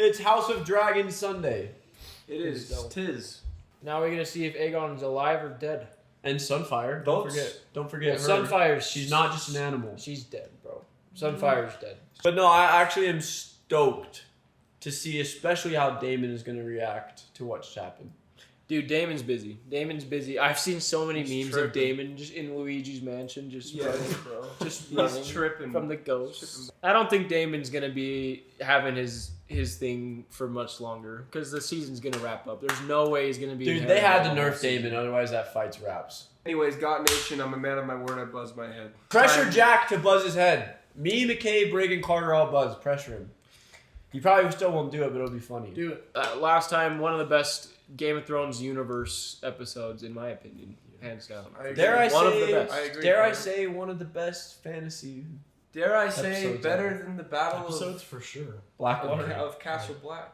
It's House of Dragons Sunday. It is. Tis. Now we're gonna see if Aegon's alive or dead. And Sunfire. Don't forget her. Sunfire's She's not just an animal. She's dead, bro. Sunfire's dead. But no, I actually am stoked to see especially how Damon is going to react to what's happened. Dude, Damon's busy. Damon's busy. I've seen so many memes of Damon just in Luigi's mansion, just running, bro. Just He's tripping from the ghosts. I don't think Damon's gonna be having his thing for much longer because the season's gonna wrap up. There's no way he's gonna be. Dude, they had to nerf Damon, otherwise that fight's wraps. Anyways, God Nation, I'm a man of my word. I buzz my head. Pressure Jack to buzz his head. Me, McKay, Brig, and Carter all buzz. Pressure him. He probably still won't do it, but it'll be funny. Dude, last time, one of the best Game of Thrones universe episodes, in my opinion, hands down. Dare I one say, of the best. I agree, dare I say one of the best fantasy Dare I say episodes better ever. than the battle Episodes for sure. Blackwater. of Castle Black?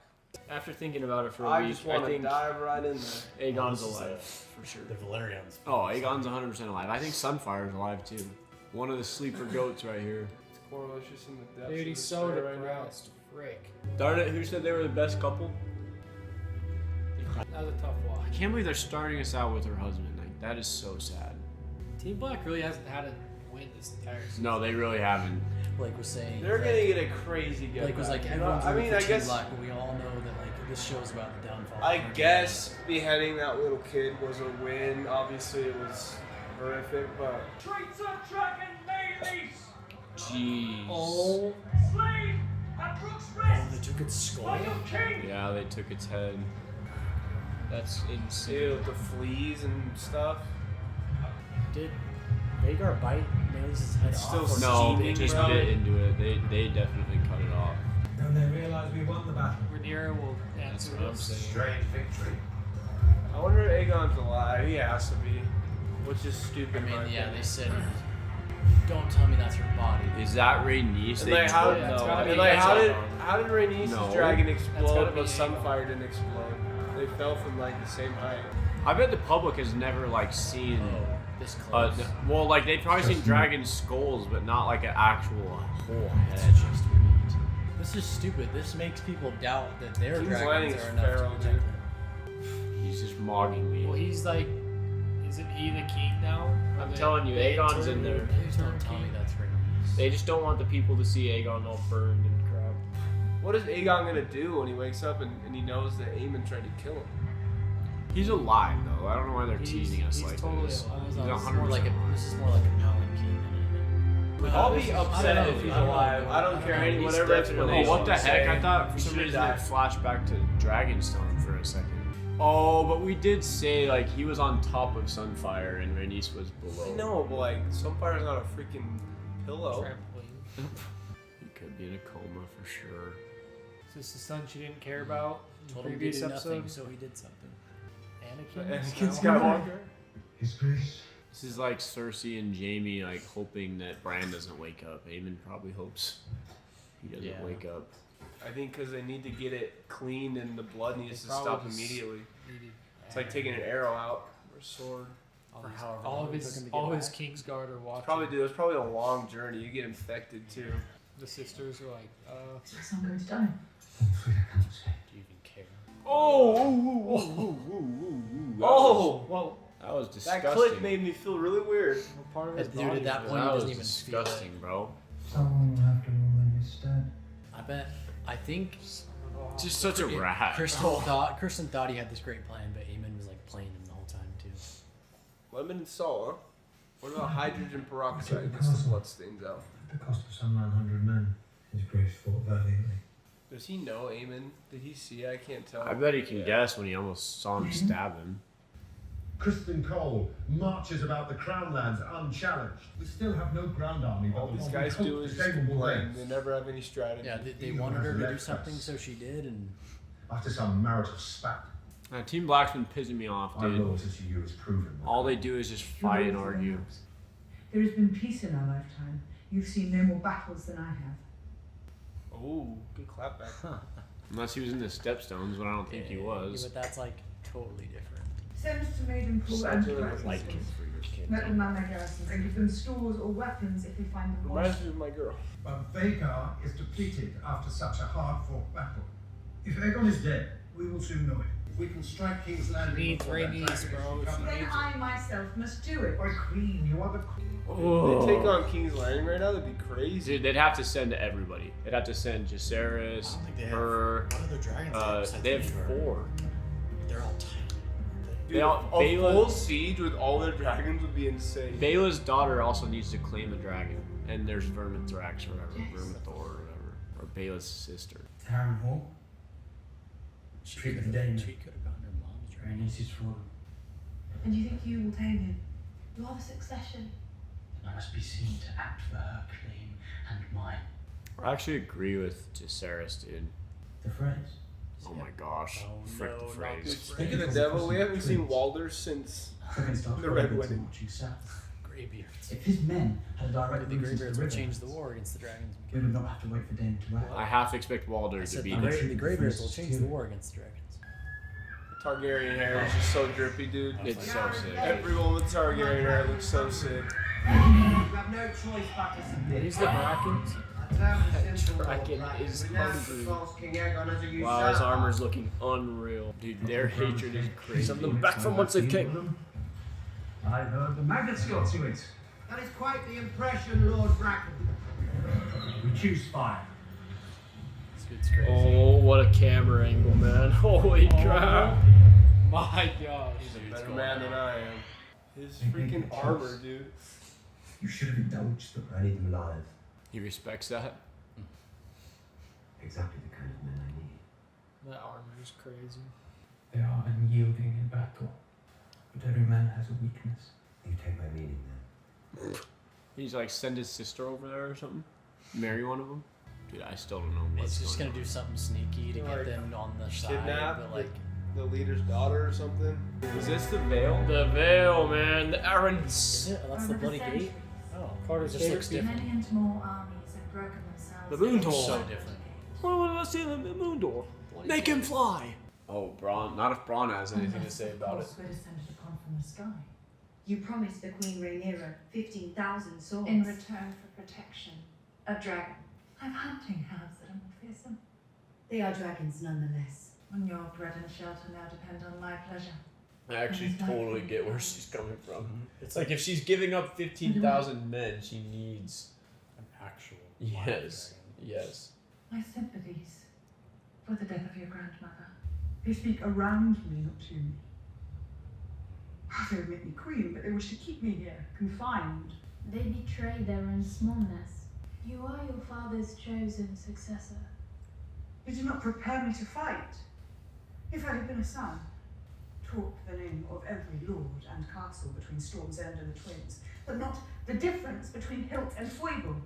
After thinking about it for a I week, just want I to think dive right in there. Aegon's This is alive, for sure. The Valerians. Oh, Aegon's 100% alive. I think Sunfire's alive too. One of the sleeper goats right here. It's Corlicious in the depths. Dude, of he's the so shit right now. depressed. Frick. Darn it, who said they were the best couple? That was a tough watch. I can't believe they're starting us out with her husband. Like, that is so sad. Team Black really hasn't had a win this entire season. No, they really haven't. Blake was saying. They're like, gonna get a crazy get Blake was back. like, You know, everyone's I rooting mean, for I Team guess, Black, but we all know that like this show's about the downfall. I of our guess beheading that little kid was a win. Obviously, it was horrific, but Streets of Dragon Mayleys! Jeez. Oh, Slave at Brook's oh, Rest! they took its skull. By your king! Yeah, they took its head. That's insane. ew, the fleas and stuff. Did Vhagar bite Melis's head It's still off? or No, steaming, they just bro. bit into it. They definitely cut it off. Don't they realise we won the battle? Rhaenyra will That's answer what I'm this. saying. Strange victory. I wonder if Aegon's alive. He has to be. Which is stupid. I in my mean, yeah, opinion. they said. Don't tell me that's her body. Is that Rhaenys? And like, how, Yeah, it's gotta and be like, how Aegon. did Rhaenys' No. dragon That's explode, gotta be but Aegon. Sunfire didn't explode? They fell from like the same height. I bet the public has never like seen. Oh, this close. Well, like they've probably seen dragon skulls, but not like an actual whole It's head. just meat. This is stupid. This makes people doubt that their King's dragons Landing are is enough feral, to protect dude. them. He's just mogging me. Well, he's like, isn't he the king now? I'm telling you, Aegon's in there. Please don't tell me that's Rhaenys. They just don't want the people to see Aegon all burned and crap. What is Aegon gonna do when he wakes up and he knows that Aemond tried to kill him? He's alive though. I don't know why they're He's- teasing us he's like totally this. alive. He's This is 100% more like a, alive. this is more like a Palanquin than anything. I'll This be is- upset I don't if know, he's I don't know. alive. I don't care any He's whatever definitely explanation. Oh, what the you heck? say, I thought for he some should reason die. it flashed back to Dragonstone for a second. Oh, but we did say like he was on top of Sunfire and Rhaenys was below. I know, but like Sunfire's not a freaking pillow. Trampoline. He could be in a coma for sure. Is this the son she didn't care about in the Told him to previous do episode? nothing, so he did something. Anakin Skywalker. His grace. This is like Cersei and Jaime like hoping that Bran doesn't wake up. Aemond probably hopes he doesn't Yeah. wake up. I think because they need to get it cleaned and the blood needs to They stop probably just immediately. Needed It's like taking an arrow out or a sword. For however all long of it took his him to get all his back. Kingsguard are watching. Probably, dude, it's probably a long journey. You get infected too. The sisters are like, I'm going to die. Thankfully, I can't say. Do you even care? Oh! whoa, That was That disgusting. click made me feel really weird. what part of his Dude, body at that is point, That he was doesn't even feel it. disgusting, bro. Someone will have to rule in his stead. I think Just such a rat. Kristen thought he had this great plan, but Aemond was like playing him the whole time too. Lemon and salt, huh? What about hydrogen peroxide? Gets the blood stains out. At the cost of some 900 men, his grace fought valiantly. Does he know Aemon? Did he see it? I can't tell. I bet he can guess when he almost saw him stab him. Kristen Cole marches about the Crown Lands unchallenged. We still have no ground army, but All the these one guys we do hope is to just stable complain. ranks. They never have any strategy. Yeah, they wanted her to do something, so she did, and After some marital spat, Team Black's been pissing me off, our dude. loyalty to you is proven. All they do is just fight and argue. There has been peace in our lifetime. You've seen no more battles than I have. Oh, good clap back. Unless he was in the Stepstones, but I don't think he Yeah, was. but that's like totally different. Send to Maidenpool and Saturday to Like Blackness. it for your kid. Let them man their garrisons and give them stores or weapons if we find them Reminds wanting. me of my girl. But Vhagar is depleted after such a hard-fought battle. If Aegon is dead, we will soon know it. If we can strike King's Landing Needs before that Rhaenys, dragon bro. is recovered- Then I myself must do it. By Queen, you are the If they take on King's Landing right now, that'd be crazy. Dude, they'd have to send everybody. They'd have to send Jacaerys, I don't think they have. her. What other dragons besides They have Rhaenyra? 4. They're all tiny, aren't Dude, They all- a Baela- full siege with all their dragons would be insane. Baela's daughter also needs to claim a dragon, and there's Vermithrax or whatever, Vermithor or whatever, or Baela's sister. Harren Hall. they? Treat with Damon. She could have gotten her mom's dragon. Rhaenys is fallen. And you think you will tame him? You are the succession. I must be seen to act for her claim and mine. I actually agree with Jacaerys, dude. The phrase. Oh my gosh. Oh, Frick no, the not phrase. this Speak of the devil, we haven't seen Walder since the Red Wedding. Marching south. Greybeards. If his men had a direct Maybe the route into Greybeards the will change the Riverlands, war against the dragons. we would not have to wait for Damon to act. I half expect Walder I to said be the Greybeards will change the war against the dragons. Targaryen hair is just so drippy, dude. It's so sick. Everyone with Targaryen hair looks so sick. You have no choice but to submit. He's the Brackens. Bracken is hungry. Wow, his armor's looking unreal. Dude, their hatred is crazy. Send them back from whence they came. I heard the maggots got to it. That is quite the impression, Lord Bracken. We choose fire. It's crazy. Oh, what a camera angle, man. Holy crap. My God. He's a better man than I am. His freaking armor, dude. You should have indulged them. I need them alive. He respects that. Exactly the kind of men I need. That armor is crazy. They are unyielding in battle, but every man has a weakness. You take my meaning then. He's like, send his sister over there or something. Marry one of them. Dude, I still don't know what's It's just going gonna on. do something sneaky to Like, get them on the side, Kidnap but like the leader's daughter or something. Is this the veil? The veil, man. The is Arryns. it? Oh, that's the bloody gate. Oh, Carter's just favorite looks different. Many and more armies have broken themselves. The moon against door. So the different. What was I saying? The moon door. Make him fly. Oh, Braun. Not if Braun has anything to say about it. We're descended upon from the sky. You promised the Queen Rhaenyra 15,000 swords. In return for protection. A dragon. I'm hunting hounds that are more fearsome. They are dragons nonetheless. And your bread and shelter now depend on my pleasure. I actually totally get where she's coming from. It's Like, if she's giving up 15,000 men, she needs... An actual. Yes. Yes. My sympathies for the death of your grandmother. They speak around me, not to me. They would make me queen, but they wish to keep me here, confined. They betray their own smallness. You are your father's chosen successor. You did not prepare me to fight. If I had been a son, talk the name of every lord and castle between Storm's End and the Twins, but not the difference between hilt and foible.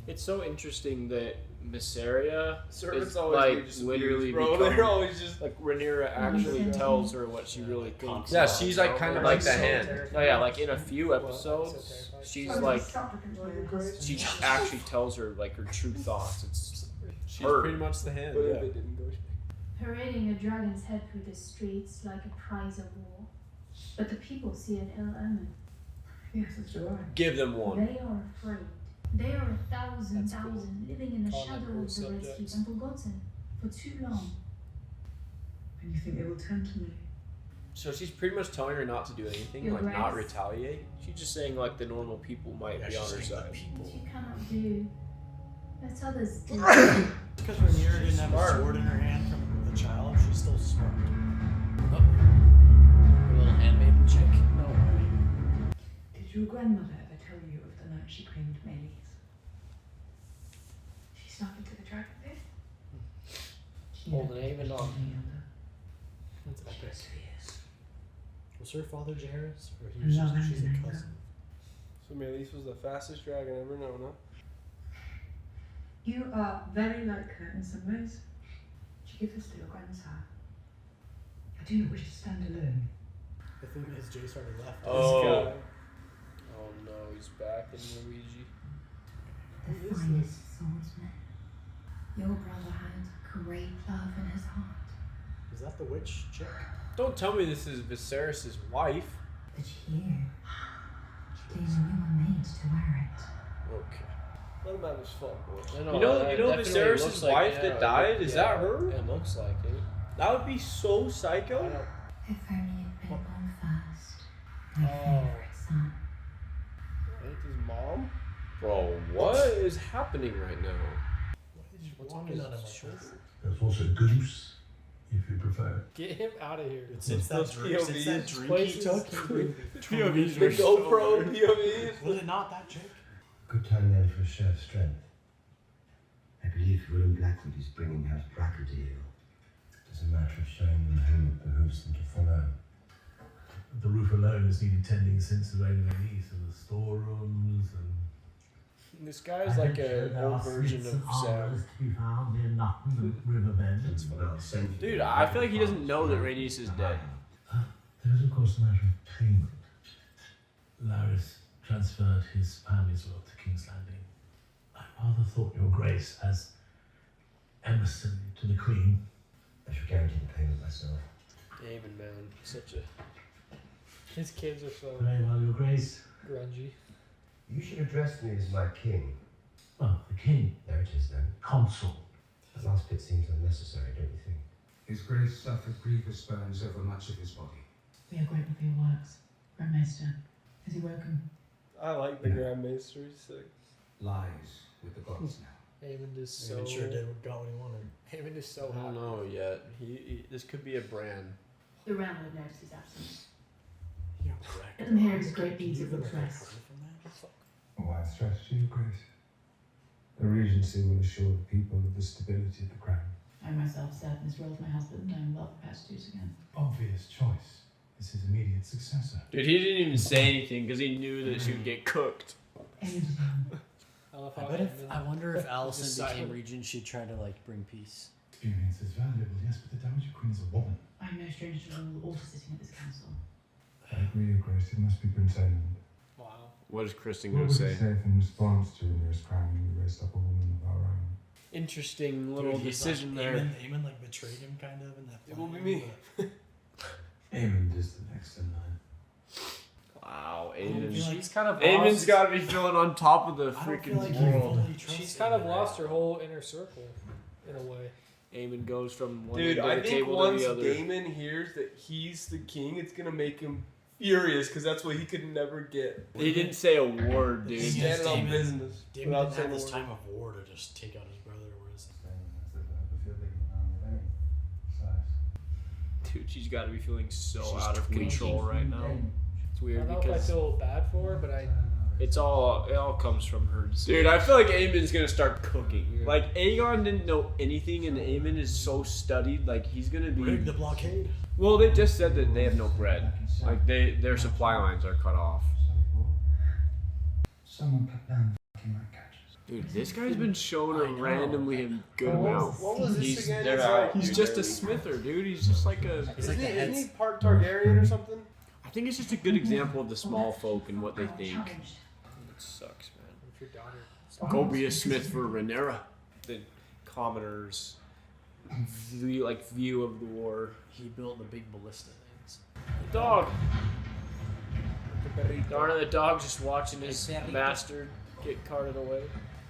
It's so interesting that Mysaria Servants is always like need just literally bro. become, They're always just like Rhaenyra actually tells her what she really thinks. Yeah, she's like kind of like the hand. Oh yeah, like in a few episodes, she's like she actually tells her like her true thoughts. It's She's her. pretty much the hand, But yeah. if it didn't go. Parading a dragon's head through the streets like a prize of war. But the people see an ill omen. Yes, that's right. Give them one. They are afraid. They are 1,000 That's cool. living in the Calling shadow them of the Red subjects. Keep and forgotten for too long. And you think they will turn to me? So she's pretty much telling her not to do anything, Your like not Grace. retaliate. She's just saying like the normal people might be on her side. What you cannot do, let others do. Because Rhaenyra didn't have a sword in her hand from a child, she's still smart. Oh. Her little handmaiden chick. No way. Did your grandmother ever tell you of the night she claimed Melees? She snuck into the dragon pit. Holding Aemond on. That's epic. Was her father Jaehaerys? Or he was just- she's a cousin? So Meleys was the fastest dragon ever known, huh? You are very like her in some ways. She gives us to your grandsire. I do not wish to stand alone. I think his J started left. Oh. This guy. Oh no, he's back in Luigi. The finest swordsman. Your brother had great love in his heart. Is that the witch chick? Don't tell me this is Viserys' wife. But you, Damon, you were made to wear it. Okay. Let him have his fun, boy. I know, You know that definitely Viserys' looks like- wife yeah, that died? Is yeah, that her? It looks like it. That would be so psycho. If only you'd been born first, my favorite son. Ain't his mom? Bro, what is happening right now? What's walking on him like this? There's also Goose, if you prefer. Get him out of here. Since that drink he took, POVs The GoPro POVs. was it not that chick? Good time then for a show of strength. I believe William Blackwood is bringing House Blackwood to you. It's a matter of showing them whom it behooves them to follow. The roof alone has needed tending since the reign of Elise, and the storerooms and... This guy's like an old version of Sam. to be found near Nottingham Riverbend. Dude, I feel like he doesn't know that Rhaenys is dead. There is, of course, a matter of payment. Larys transferred his family's wealth to King's Landing. I rather thought your grace, as emissary to the Queen... I shall guarantee the payment myself. Damon, man, such a. His kids are so Very well, your grace. grungy. You should address me as my king. Well, the King. There it is then. Consul. That last bit seems unnecessary, don't you think? His Grace suffered grievous burns over much of his body. We are grateful for your works, Grand Maester. Is he welcome? I like the Grand Maester. He's sick. Lies with the gods now. Aemond is so. David sure got what he wanted. Aemond is so I don't happy. know yet. This could be a brand. The realm would notice his absence. Yeah, Let them hear his great deeds of rest. A wise strategy, Your Grace. The Regency will assure the people of the stability of the crown. I myself served this role as my husband. I am well prepared to do so again. Obvious choice is his immediate successor. Dude, he didn't even say anything because he knew that she would get cooked. I love how I wonder if Alicent Just became silent. regent, she'd try to like bring peace. Experience is valuable, yes, but the Dowager Queen is a woman. I am no stranger to rule or to sitting at this council. I agree, Your Grace. It must be Prince Aemond. Wow. What is Kristen What going would to you say? say if in response to Rhaenyra's crowning we raised up a woman of our own? Interesting little Dude, he's decision like, there. Aemond like betrayed him kind of in that. It will be plan, me. but- Aemond is the next in line. Wow, I don't feel like- She's kind of Aemon's lost. got to be feeling on top of the I don't feel freaking like he world. fully trusts She's kind of Aemond. lost her whole inner circle, in a way. Aemon goes from one Dude, end I of the think table once to the other. Damon hears that he's the king, it's gonna make him furious because that's what he could never get. He didn't say a word, dude. Yes, Standing on Damon- business. Damon without didn't saying have a this word. time of war to just take out his brother, whereas Dude, she's got to be feeling so She's out of twitching. control right now. It's I weird don't know if I because feel bad for her, but I. it all comes from her. Dude, I feel like Aemon's gonna start cooking. Like Aegon didn't know anything, and Aemon is so studied. Like he's gonna be. rig the blockade. Well, they just said that they have no bread. Like their supply lines are cut off. Someone put down fucking rat catchers. Dude, this guy's been shown a I know. randomly a good amount. What was this He's, again? they're It's out. like- He's just a smither, dude. He's just like a. He's like the Isn't he head. part Targaryen or something? I think it's just a good example of the small folk and what they think. It sucks, man. If your daughter. Go be a smith for Rhaenyra. The commoners' view of the war. He built the big ballista things. The dog. Darn it, the dog's just watching his bastard get carted away.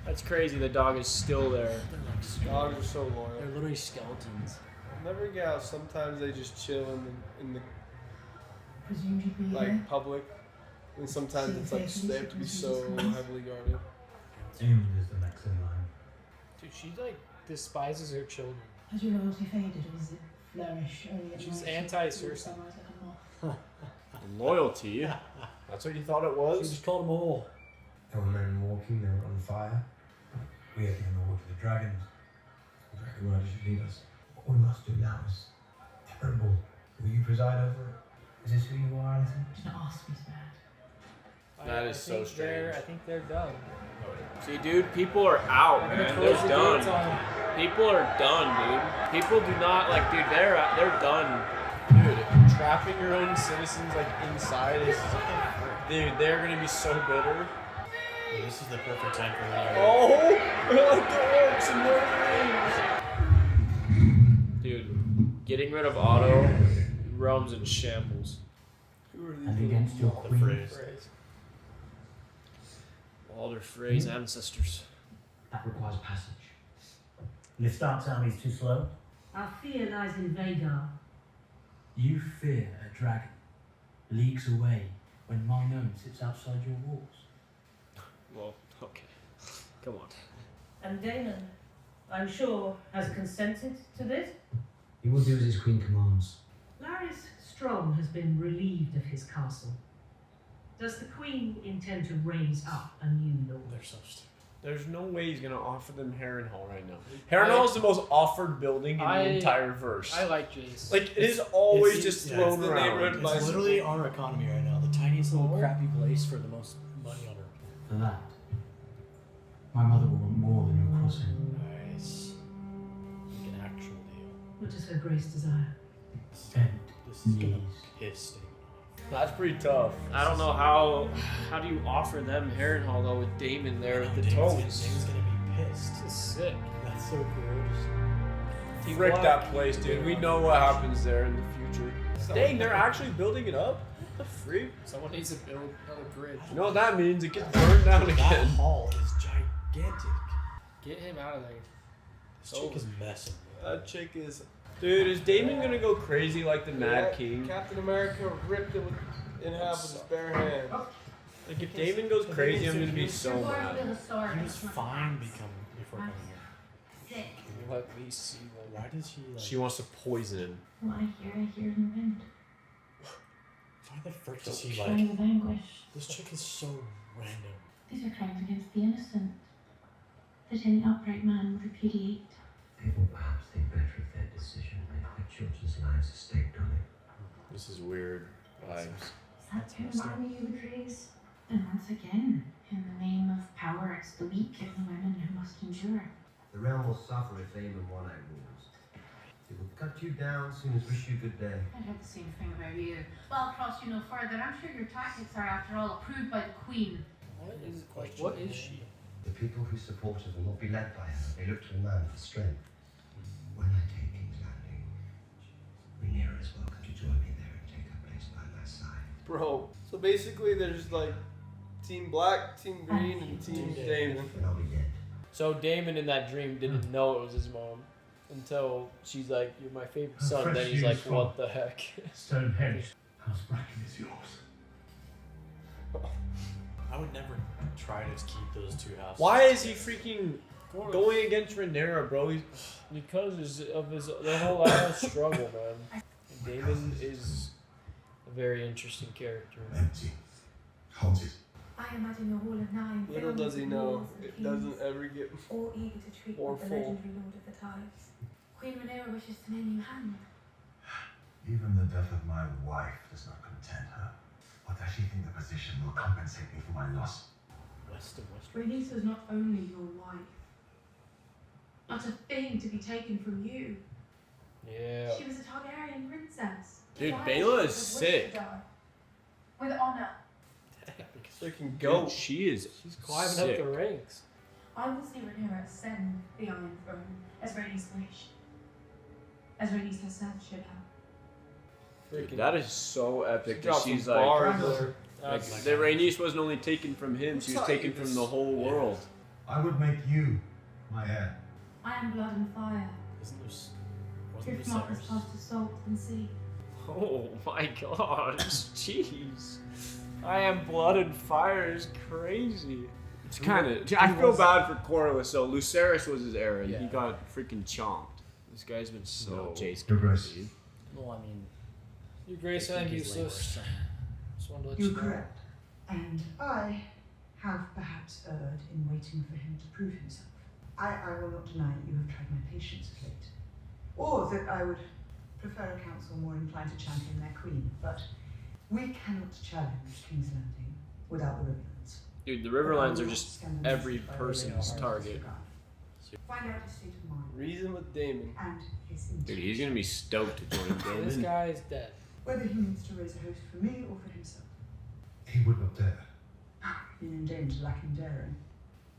That's crazy. The dog is still there. They're like Dogs are so loyal. they're literally skeletons. Never get how sometimes they just chill in the Presumed you'd be here. like public, and sometimes it's like they have to be so heavily guarded. Aemond is the next in line. Dude, she like despises her children. Has your loyalty faded, or does it flourish only at She's night? anti-Cersei. Sunrise like a moth? Loyalty. That's what you thought it She was? just called them all. There were men walking, they were on fire. We are given the word for the dragons. The dragon riders should lead us. What we must do now is terrible. Will you preside over it? Is this who you are, Alison? Do not ask me to bad. That I is so think they're- strange. I think they're done. See, dude, people are out, They're gonna man. close They're the gates done. on 'em. People are done, dude. People do not like, dude. They're done. Dude, trapping your own citizens like inside is, dude. They're gonna be so bitter. Yeah, this is the perfect time for Rhaenyra. Oh, they're like the orcs and Lord of the Rings. Dude, getting rid of Otto, realms in shambles. Who are these? And against your The queen. phrase. Walder Frey's ancestors. That requires passage. And if Stark's army's too slow? Our fear lies in Vhagar. You fear a dragon leagues away when mine own sits outside your walls. Well, okay. Come on. And Damon, I'm sure, has consented to this. He will do as his queen commands. Larys Strong has been relieved of his castle. Does the Queen intend to raise up a new lord? They're so stupid. There's no way he's gonna offer them Harrenhal right now. Harrenhal is the most offered building in the entire verse. I like Jace. Like, it is always just thrown around. It's literally our economy right now. The tiniest little crappy place for the most money on earth. For that, my mother will want more than your crossing. Nice. Like an actual deal. What does her grace desire? This is gonna piss Damon off. That's pretty tough. I don't know how do you offer them Harrenhal though with Damon there with the toes? Damon's gonna be pissed. This is sick. That's so cool. Frick that place, dude. We know what happens there in the future. Dang, they're actually building it up? What the freak? Someone needs to build a bridge. You know what that means? It gets burned down That again. hall is gigantic. Get him out of there. This chick is messing. That chick is. Dude, is Damon gonna go crazy like the Mad King? Captain America ripped it in half with his bare hand. Like, if Damon goes crazy, I'm gonna be so mad. He was fine before coming here. Sick. Let me see. Why does she like... She wants to poison him. What I hear in the wind. Why the frick does he Crying like... of anguish. This chick is so random. These are crimes against the innocent that any upright man would repudiate. They will perhaps think better of their decision if their children's lives are staked on it. This is weird vibes. Is that kind of army you would raise? And once again, in the name of power, it's the weak and the women who must endure. The realm will suffer if Aemond rules. It will cut you down soon as wish you good day. I'd have the same thing about you. Well, cross you no further. I'm sure your tactics are, after all, approved by the Queen. What is she? The people who support her will not be led by her. They look to a man for strength. When I take King's Landing, Rhaenyra is welcome to join me there and take her place by my side. Bro, so basically there's like Team Black, Team Green, and Team Damon. And I'll be dead. So Damon in that dream didn't know it was his mom until she's like, "You're my favorite son." Then he's like, "What the heck?" Stonehenge. House Bracken is yours. I would never try to keep those two houses. Why is he freaking going against Rhaenyra, bro? Because of the whole ass struggle, man. Damon is a very interesting character. Empty. Haunted. I imagine a hall of 9. Little does he know, it doesn't ever get all eager to treat more with the full. legendary Lord of the Tides. Queen Rhaenyra wishes to name you hand. Even the death of my wife does not content her. But does she think the position will compensate me for my loss? Rhaenys was not only your wife, not a thing to be taken from you. Yeah. She was a Targaryen princess. Dude, Why Bela she is would wish to sick. die. With honor. freaking go. Dude, she's Climbing sick. up the ranks. I will see Rhaenyra ascend the Iron Throne as Rhaenys wish. As Rhaenys herself should have. Dude, that is so epic She that dropped she's some like, bars there. like the Rhaenys wasn't only taken from him, she was taken from the whole world. I would make you my heir. I am blood and fire. Wasn't If not as past as salt and sea. Oh my gosh, jeez. I am blood and fire is crazy. It's kind of. I feel bad for Corlys. So Lucerys was his heir, and he got freaking chomped. This guy's been so Jace. Your Grace. Well, I mean, Your Grace, I'm useless. Just wanted to let you You're know. correct. And I have perhaps erred in waiting for him to prove himself. I will not deny that you have tried my patience of late. Or that I would prefer a council more inclined to champion their queen. But we cannot challenge King's Landing without the Riverlands. Dude, the Riverlands are just every person's target. Find out his state of mind. Reason with Damon. And his Dude, intention. he's gonna be stoked to join This Damon. guy is dead. Whether he means to raise a host for me or for himself. He would not dare. Been in danger lacking daring.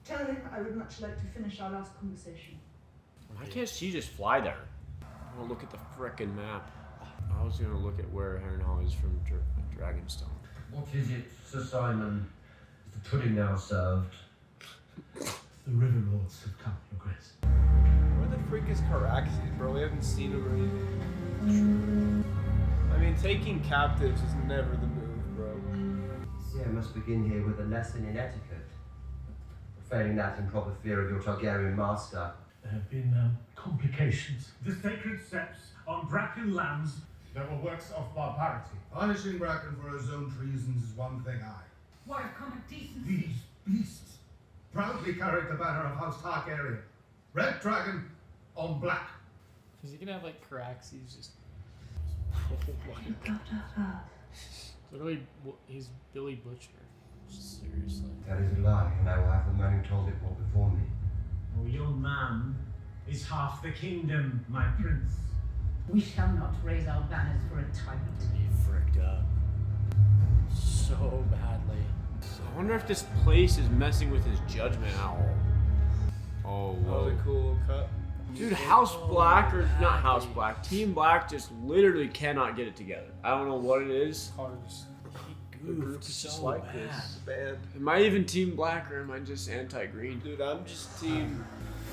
Tell him I would much like to finish our last conversation. Why can't she just fly there? I wanna look at the frickin' map. I was gonna look at where Harrenhal is from Dragonstone. What is it, Sir Simon? Is the pudding now served? The River Lords have come, Your Grace. Where the freak is Caraxes, bro? We haven't seen him or anything. I mean, taking captives is never the move, bro. See, I must begin here with a lesson in etiquette. Failing that in proper fear of your Targaryen master. There have been complications. The sacred steps on Bracken lands. There were works of barbarity. Punishing Bracken for his own treasons is one thing What of common decency? These beasts proudly carried the banner of House Targaryen. Red dragon on black. Is he gonna have like Caraxes just? You got her. Literally, he's Billy Butcher. Seriously. That is a lie, and I will have the man who told it all before me. Oh, your man is half the kingdom, my prince. We shall not raise our banners for a tyrant. He fricked up so badly. I wonder if this place is messing with his judgment owl. Oh, That was whoa. a cool cut. Dude, House Black, or not House Black, Team Black just literally cannot get it together. I don't know what it is. The group is just like this. Bad. Am I even Team Black or am I just anti-green? Dude, I'm just team.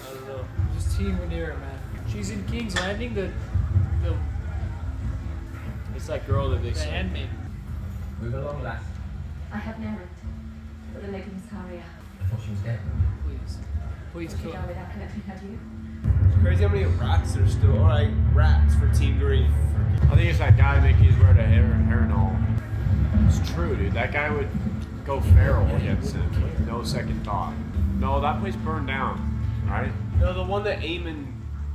I don't know. Just Team Rhaenyra, man. She's in King's Landing. The It's that girl that they said. handmaid. Move along, lass. I have Aemond for the Lady Mysaria. I thought she was dead. Please She kill died her. without connecting her to you. It's crazy how many rats there's still. Alright, rats for Team Green. I think it's that guy Mickey's wearing a hair and all. It's true, dude. That guy would go feral against him with no second thought. No, that place burned down, right? No, the one that Aemond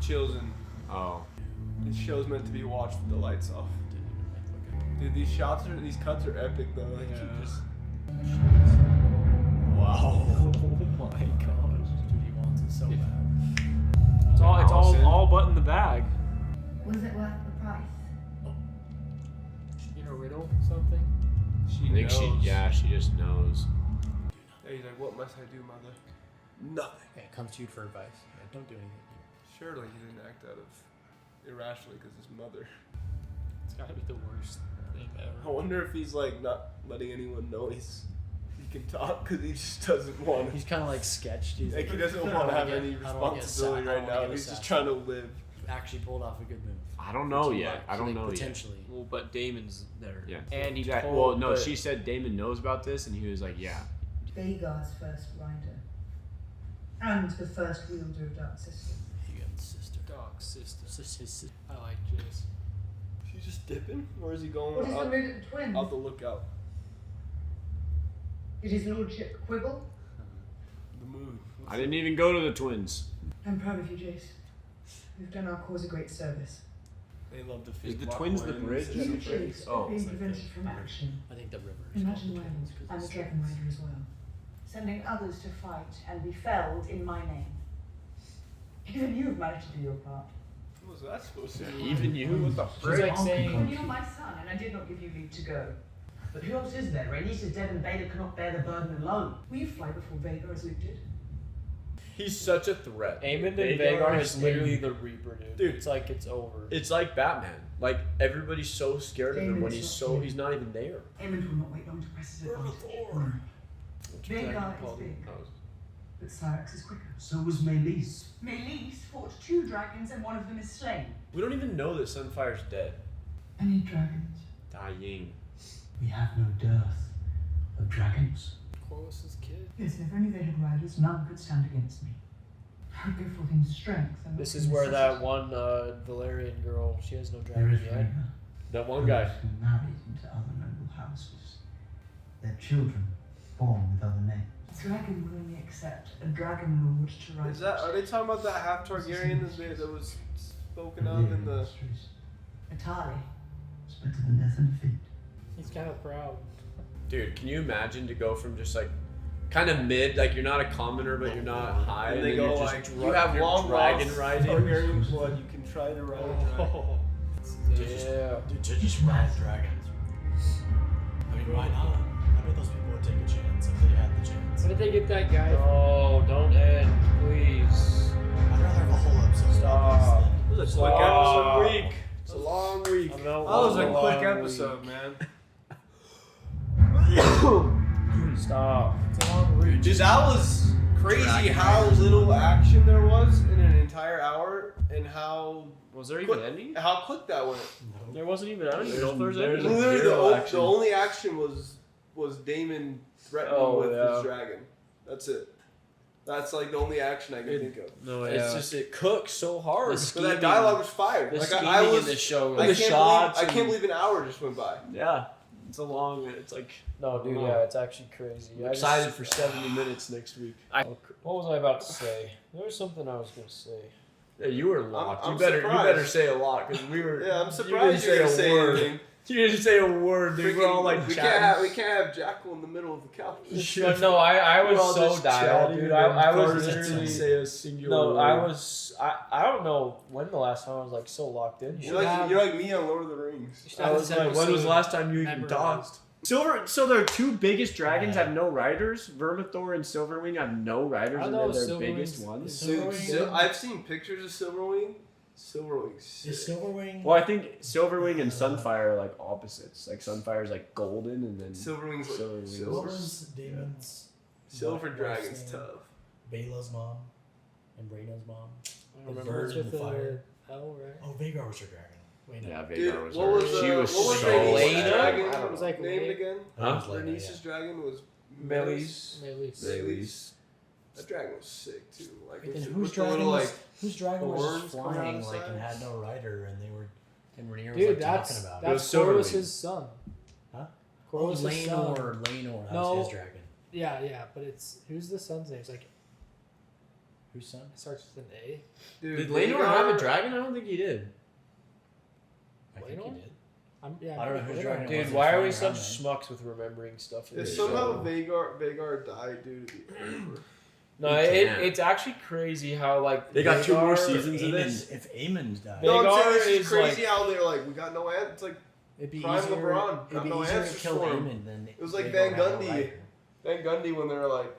chills in. Oh. This show's meant to be watched with the lights off. Dude, these cuts are epic though. Like, you just. Wow. Oh my gosh. Dude, he wants it so bad. It's all but in the bag. Was it worth the price? You know, riddle something. She I think knows. she just knows. Yeah, he's like, what must I do, mother? Nothing. Yeah, comes to you for advice. Yeah, don't do anything. Surely he didn't act out of irrationally because his mother. It's gotta be the worst thing I ever. wonder if he's like not letting anyone know he can talk because he just doesn't want to. He's kind of like sketched. He's Like he doesn't I want don't to have wanna any get- I don't wanna get responsibility sa- I right don't wanna now. get He's just assassinated. trying to live. Actually pulled off a good move. I don't know Team yet. Black, I don't like, know yet. potentially. Well, but Damon's there. Yeah. And he Exactly. told, Well, no, but- she said Damon knows about this, and he was like, yeah. Vhagar's first rider. And the first wielder of Dark Sister. Aegon's sister. Dog sister. Sister. I like Jace. He's just dipping, or is he going What is the out, mood of the twins? out the lookout? Did his lordship quibble? The mood. I didn't even go to the twins. I'm proud of you, Jace. You've done our cause a great service. They love to Is feed the walk twins the lions bridge? and You, stuff. Jace, Oh, are being it's like prevented from action. I think the river is Imagine called the Wales. twins 'cause I'm a it's dragon rider as well. Sending others to fight and be felled in my name. Even you've managed to do your part. What was that supposed to be? Even you? What the She's frick? like saying, When you're my son, and I did not give you leave to go. But who else is there? Rhaenys is dead and Bader cannot bear the burden alone. Will you fly before Vhagar is looted? He's such a threat. Aemond and Vhagar Vhagar is is literally the Reaper, dude. Dude. It's like it's over. It's like Batman. Like everybody's so scared of him when Damon's he's not he's not even there. Aemond will not wait long to press his advantage. Vhagar is big, but Syrax is quicker. So was Meleys. Meleys fought 2 dragons and one of them is slain. We don't even know that Sunfire's dead. I need dragons. Dying. We have no dearth of dragons. Corlys's kid. Yes, if only they had riders, none could stand against me. I would go forth in strength. And This not is in where that necessity. one Valerian girl, she has no There dragon is yet. Rhaenyra, That one guy. who married into other noble houses. Their children born with other names. A dragon will only accept a dragon lord to ride. Is that? Are they talking about that half Targaryen that was spoken of in the? Atali. It's better than death and defeat. He's kind of proud. Dude, can you imagine to go from just like kind of mid, like you're not a commoner but you're not high, And they then go you're just like, dra- you have you're long dragon lost riding. Targaryen blood. You can try to ride a dragon. Yeah. Dude, to just ride dragons. I mean, why not? I bet those people would take a chance if they had the chance. What did they get that guy? Oh, don't end, please. I'd rather have a whole episode Stop. about It was a quick Stop. episode. It's a long week. I know, That was a long quick week. episode, man. Stop. It's a long route. Dude, that was crazy dragon how riders little in one action there was in an entire hour, and how Was there even any? how quick that went. There wasn't even. I don't even know if there was There's any. Literally, zero the only action was Damon threatening with his dragon. That's it. That's like the only action I can think of. No, It's just it cooks so hard. But that dialogue was fire. The Like scheming I was, in this show, I the can't shots. believe, I can't believe an hour just went by. Yeah, it's a long. It's like No, dude, Wow. yeah, it's actually crazy. I'm excited for 70 minutes next week. What was I about to say? There was something I was gonna say. Yeah, you were locked. I'm you better surprised. say a lot because we were. Yeah, I'm surprised you didn't say anything. You didn't say a word, dude. We're all like we chatting. can't have Jackal in the middle of the couch. But no, I We're all was so just dialed, chatting, dude. and I Carter was didn't literally say a singular No, word. I don't know when the last time I was like so locked in. You're like me on Lord of the Rings. I was like, when was the last time you even talked? Silver. So their two biggest dragons have no riders. Vermithor and Silverwing have no riders, I and know they're their Silverwing's- biggest ones. Dude, I've seen pictures of Silverwing. Silverwing's sick. Is Silverwing? Well, I think Silverwing and Sunfire are like opposites. Like Sunfire's like golden, and then Silverwing's like Silverwing's What was Damon's Silver wife's Dragon's name? tough. Bela's mom and Rhaenyra's mom. I The don't remember. bird It's and with the the fire. L, right? Oh, Vhagar was her dragon. Wait, no. Yeah, Vhagar Dude, was what her. was She was what was so Rhaenyra's Lena? dragon? I don't It was know. like named again. Huh? Rhaenys's dragon was Melis. Melis. That dragon was sick too. Like Wait, then with whose the dragon little was, like whose dragon was horns just coming out flying the like side? and had no rider and they were and Rhaenyra was Dude, like that's talking about It was that's Corlys' Silverwing. son. Huh? Corlys' son. Laenor, that No. was his dragon. Yeah, but it's who's the son's name? It's like Whose son? it starts with an A. Dude, Did Laenor have a dragon? I don't think he did. I think he Laenor? did. Yeah, I don't know whose dragon it was. Dude, why are we It's such flying schmucks with remembering stuff? in If this somehow show? Vhagar died due to the Emperor. No, He can't. it's actually crazy how like They got 2 more Vhagar- seasons of this. If Aemond died, No, I'm Vhagar saying it's is just crazy like- how they're like, we got no answers. It's like it'd be Prime easier. LeBron. It'd Got be no easier to answers kill for him. Aemond than It was like Vhagar Van had no Gundy. rider. Van Gundy when they're like,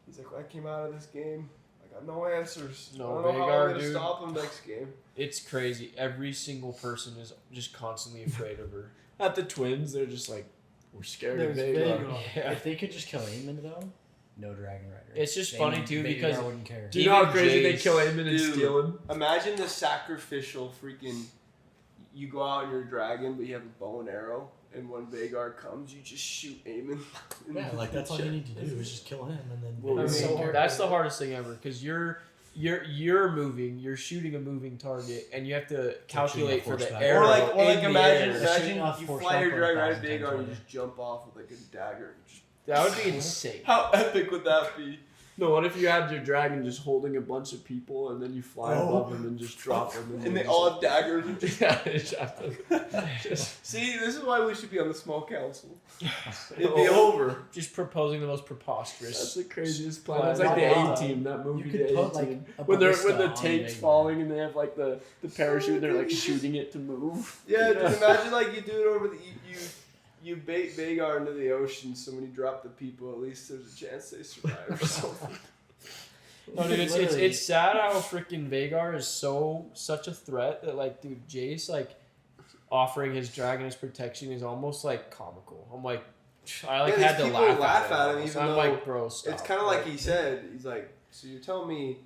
he's like, I came out of this game, I got no answers. No, I don't know how Vhagar, I'm gonna dude. stop him next game. It's crazy. Every single person is just constantly afraid of her. At the twins, they're just like, we're scared There's of Vhagar. Vhagar. Yeah. If they could just kill Aemond though, no dragon rider. It's just funny, too, Vhagar because- wouldn't care. Do you know how Even crazy they Jace- kill Aemon and Dude. steal him? Imagine the sacrificial freaking. You go out on your dragon, but you have a bow and arrow, and when Vhagar comes, you just shoot Aemon. Yeah, like that's all you need to do is just kill him and then. Well, I mean, It's so hard. that's the hardest thing ever because you're moving, you're shooting a moving target, and you have to calculate for the horseback. arrow. Or like in the imagine, air. Shooting off you force fly your back dragon like right at 1,000 Vhagar and you times. just jump off with like a dagger. That would be insane. How epic would that be? No, what if you had your dragon just holding a bunch of people and then you fly above them and just drop them? And they all have daggers. Yeah, they drop them. See, this is why we should be on the small council. It'd Oh. be over. Just proposing the most preposterous. That's the craziest plan. Plan. It's like the Wow. A-Team, that movie, You could the put, like, A-Team. a When ballista the on tank's Vhagar. falling and they have like the parachute and they're like shooting it to move. Yeah, dude, imagine like you do it over the you bait Vhagar into the ocean, so when you drop the people, at least there's a chance they survive or something. No, dude, it's Literally. sad how freaking Vhagar is such a threat that like, dude, Jace like offering his dragon as protection is almost like comical. I'm like, I like Yeah, had these to people laugh at him. even I'm though like, bro, stop. it's kind of like he said. He's like, so you're telling me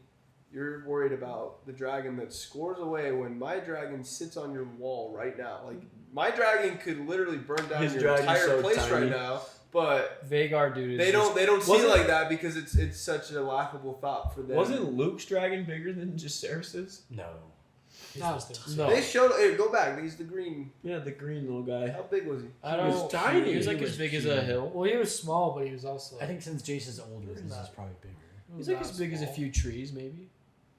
you're worried about the dragon that scores away when my dragon sits on your wall right now? Like my dragon could literally burn down His your dragon's entire so place tiny. right now. But Vhagar, dude. Is they don't see it Wasn't- like that because it's such a laughable thought for them. Wasn't Luke's dragon bigger than Jacaerys's? No. That was too. No. They showed. Hey, go back. He's the green. Yeah, the green little guy. How big was he? I don't. He was tiny. He was like He as was big as huge. a hill. Well, he was small, but he was also. I think since Jace is older, this is not- probably bigger. He's like as big as a few trees, maybe.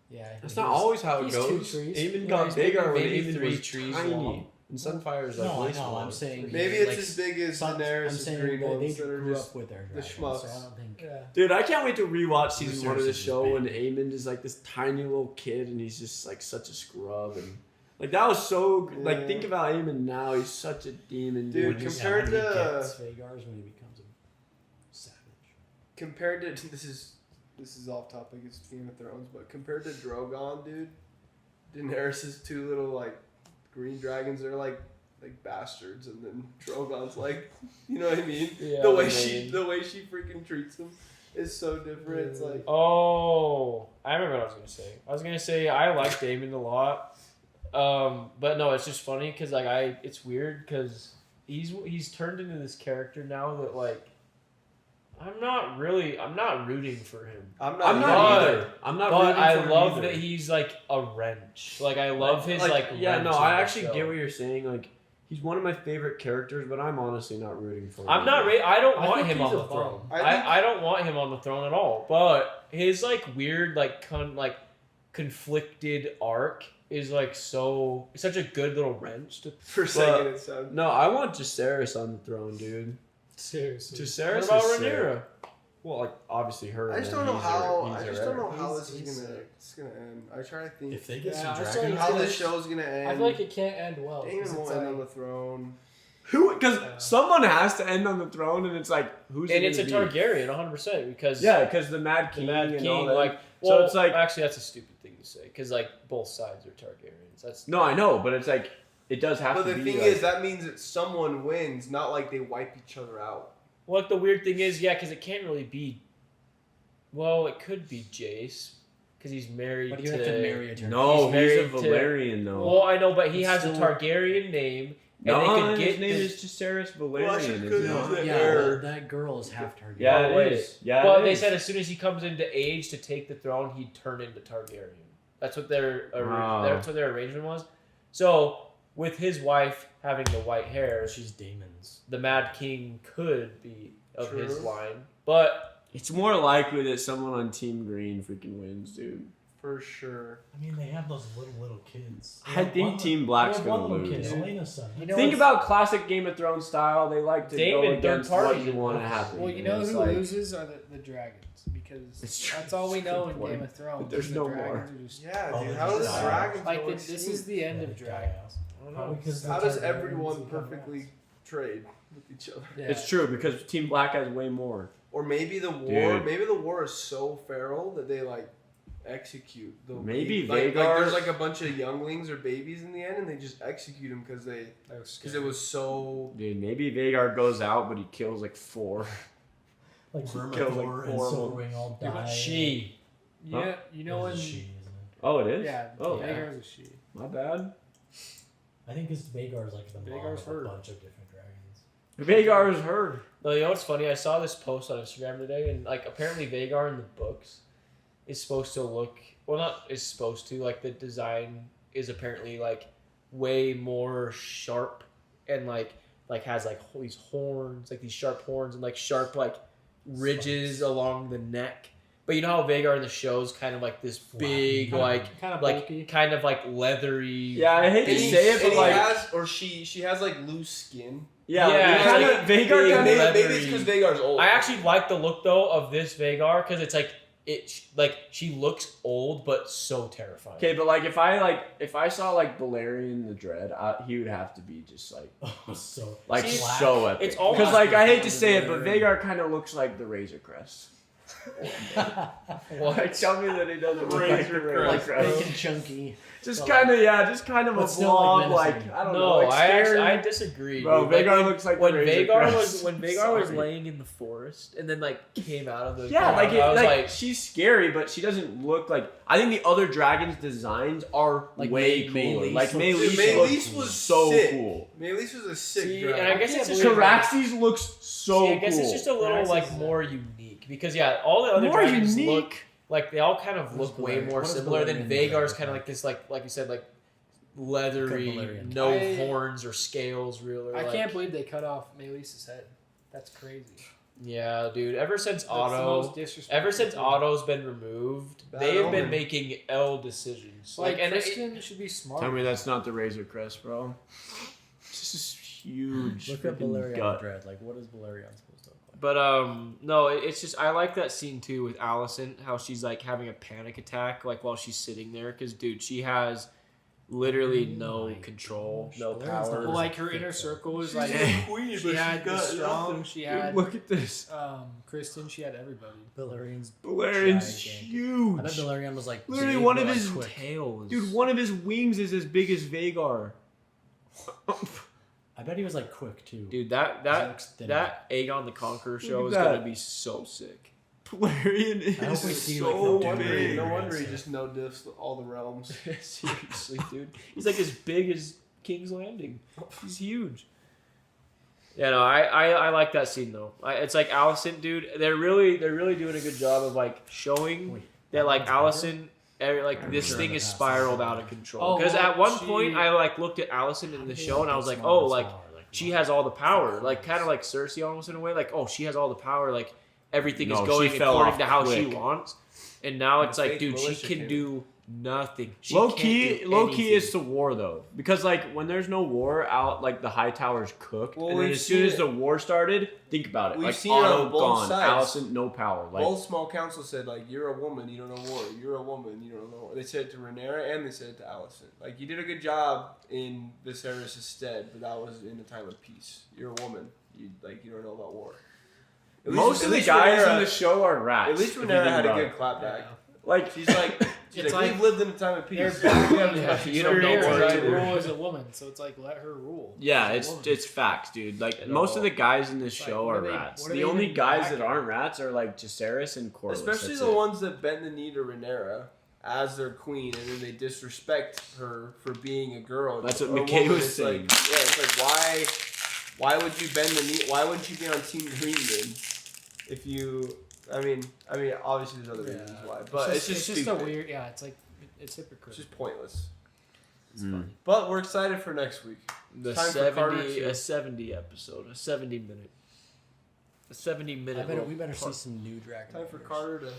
Yeah. I think That's he not was- always how it he's goes. 2 trees. Aemon Yeah, got he's bigger when maybe Aemon 3 was trees tiny. long. And Sunfire's like No, way I know. smaller. I'm saying Maybe like, it's as big as some- Daenerys' I'm saying green that ones they that are grew just up with their the dragons, schmucks. so I don't think. Yeah. Dude, I can't wait to rewatch season 1 of the Jacaerys is show big. when Aemond is like this tiny little kid and he's just like such a scrub and like that was so like Yeah. think about Aemond now, he's such a demon, Dude, dude. compared when he to- gets Vhagar's when he becomes a savage. Compared to this is off topic. It's Game of Thrones, but compared to Drogon, dude, Daenerys' 2 little like green dragons are like bastards, and then Drogon's like, you know what I mean? Yeah, the way I she mean- the way she freaking treats them. is so different. It's like Oh, I remember what I was gonna say. I was gonna say I like Damon a lot, but no, it's just funny because like it's weird because he's turned into this character now that like I'm not rooting for him. I'm not either. I'm not. But rooting I for him love either. that he's like a wrench. Like I love his Yeah, wrench no, in I the actually show. get what you're saying. Like he's one of my favorite characters, but I'm honestly not rooting for him. I'm not. I don't I want think him he's on a the throne. bum. I don't want him on the throne at all. But his like weird like conflicted arc is like such a good little wrench to. For a second it sounded. No, I want Jacaerys on the throne, dude. Seriously. Jacaerys What about is sick. Rhaenyra? Well, like obviously her. I just and don't know then he's how. her- I he's just her don't know heir. how this He's is gonna end. I try to think If they get Yeah, some I dragons, still- how this show's gonna end. I feel like it can't end well. Damon 'cause won't it's end like- on the throne. Who? Because someone has to end on the throne, and it's like who's And it it's a gonna be? Targaryen, 100%, because Yeah, because the Mad the King, Mad and King, all that. like, so well, it's like actually that's a stupid thing to say, because like both sides are Targaryens. That's no, I know, but it's like it does have But to the be. thing like, is, that means that someone wins, not like they wipe each other out. well, like the weird thing is, yeah, because it can't really be. Well, it could be Jace, because he's married. But you to, have to marry a Targaryen. no, he's a married to- Valerian though. Well, I know, but he It's has a still- Targaryen name, and no, they could get his name the- is Jacaerys Valerian. Well, actually, isn't because it? he's the Yeah, heir. that girl is half Targaryen. Yeah, Oh, it wait. is. Yeah, But it they is. said as soon as he comes into age to take the throne, he'd turn into Targaryen. That's what that's what their arrangement was. So with his wife having the white hair, She's Damon's. the Mad King could be of True. his line. But It's more likely that someone on Team Green freaking wins, dude. For sure. I mean, they have those little kids. They I have think one Team li- Black's they have one gonna little lose. kid, Elena's son. You know Think what's- about classic Game of Thrones style. They like to Damon, go third against party. what you want to happen. Well, you know It's who like- loses are the dragons because It's true. that's all we know in Good point. Game of Thrones. But there's is no the more. dragons are just- Yeah, Oh, dude. they How just does die. dragons like go this is extinct? the end Yeah, of they dragons. I don't Probably know. because How the does Targaryens everyone become perfectly rats. trade with each other? Yeah. It's true because Team Black has way more. Or maybe the war. Dude. Maybe the war is so feral that they like execute the. Maybe like Vhagar- there's like a bunch of younglings or babies in the end, and they just execute them because it was so. Dude, maybe Vhagar goes out, but he kills like 4. Like Kills, like, Vermithor and 4 of them. Silverwing all Dude, die. she. Yeah, you know when. It's a she, isn't it? Oh, it is. Yeah, Oh, Vhagar's a she. my bad. I think it's Vhagar's like the mom Vhagar's of her. a bunch of different dragons. Vhagar is her. No, you know what's funny? I saw this post on Instagram today, and like apparently Vhagar in the books is supposed to look is supposed to like the design is apparently like way more sharp and like has like these horns, like these sharp horns and like sharp like ridges along the neck. But you know how Vhagar in the show is kind of like this big, like kind of like bulky. kind of like leathery. Yeah, I hate to And say it, but like, she has like loose skin. yeah, Yeah, kind it's of like Vhagar big kind of. Maybe it's because Vhagar's old. I actually like the look though of this Vhagar because it's like she looks old but so terrifying. Okay, but like if I saw like Valerian the Dread, he would have to be just like Oh, so like See, so epic. it's almost because like I hate to like say it, but Valerian. Vhagar kind of looks like the Razor Crest. What? Like, tell me that he doesn't look like the Razor like Crest. big and chunky. Just So, kind of just kind of a but still, like, blob, like menacing. I don't know. No, Like I scary. disagree. Bro, dude. Like, Vhagar looks like when the Razor Vhagar Crest. was Sorry. laying in the forest and then like came out of the Yeah, like, I was like she's scary, but she doesn't look like. I think the other dragons' designs are Like way May- cooler. Maylease Like looks- Maylease, Dude, Maylease looks was so sick. cool. Maylease was a sick See, dragon. and I guess can't it's just believe Caraxes looks so I guess cool. it's just a little Caraxes like is- more unique because yeah, all the other More dragons unique? look like they all kind of What look is way Valerian? more What is similar than Valerian Vhagar's dragon? kind of like this like you said like leathery, Valerian. no I- horns or scales really. I like, can't believe they cut off Maylisa's head. That's crazy. Yeah, dude. Ever since That's the most Otto, disrespectful ever since thing. Otto's been removed, Bad they have been omen. making L decisions. Like, and Kristen should be smart. Tell me that's not the Razor Crest, bro. This is huge. Look at freaking Valerian gut. Dread. Like, what is Valerian supposed to look like? But no, it's just I like that scene too with Alicent, how she's like having a panic attack like while she's sitting there, because dude, she has literally no my control, gosh, no Valerian's power. not Well, like her inner circle is like queen, she had the strong. She had Look at this. Kristen. She had everybody. Valerian's Valerian's gigantic. huge. I bet Valerian was like Literally, big, one but, of like, his quick. tails. Dude, one of his wings is as big as Vhagar. I bet he was like quick too. Dude, that His looks thin. Aegon the Conqueror show at is that. gonna be so sick. Valerian is I hope we see, so like, no big. No wonder he just no diffs all the realms. Seriously, dude. He's like as big as King's Landing. He's huge. Yeah, no, I like that scene though. It's like Allison, dude. They're really doing a good job of like showing that like Allison, like this thing is spiraled out of control. Oh, Because well, at one point I like looked at Allison in the show and I was like, oh, like she has all the power, like kind of like Cersei almost in a way. Like, oh, she has all the power. Like everything No, is going she fell according off to how she quick. wants. And now it's like, fake dude, she militia can came do nothing. She Low can't key do is anything. the war though, because like when there's no war out, like the high towers cook, Well, and then we've as soon seen as it- the war started, think about it, We've like seen it Otto on both gone, sides. Allison no power, like Both small councils said like, "You're a woman, you don't know war. You're a woman, you don't know war." They said it to Rhaenyra and they said it to Allison. Like, you did a good job in Viserys' stead, but that was in a time of peace. You're a woman. You don't know about war. most of the guys in the show are rats. At least if you Rhaenyra think had a about good it. clapback. Like She's like, It's like- we've lived in a time of peace. Yeah, you don't know Rhaenyra what to to do. rule as a woman, so it's like let her rule. Yeah, She's a woman. it's facts, dude. Like most of the guys in this Like, show what are are they- rats. what are The they only even guys that backing? aren't rats are like Jacaerys and Corlys. Especially That's the it. ones that bend the knee to Rhaenyra as their queen, and then they disrespect her for being a girl. That's what or a McKay woman. was It's saying. Like, yeah, it's like why would you bend the knee? Why wouldn't you be on Team Green then? If you, I mean, obviously there's other reasons why, but it's just a stupid. weird. Yeah, it's like it's hypocritical. It's just pointless. Mm. But we're excited for next week. The Time for Carter 70 to- a 70 episode, a 70 minute. A 70 minute. We better see some new dragon. Time for Raiders. Carter to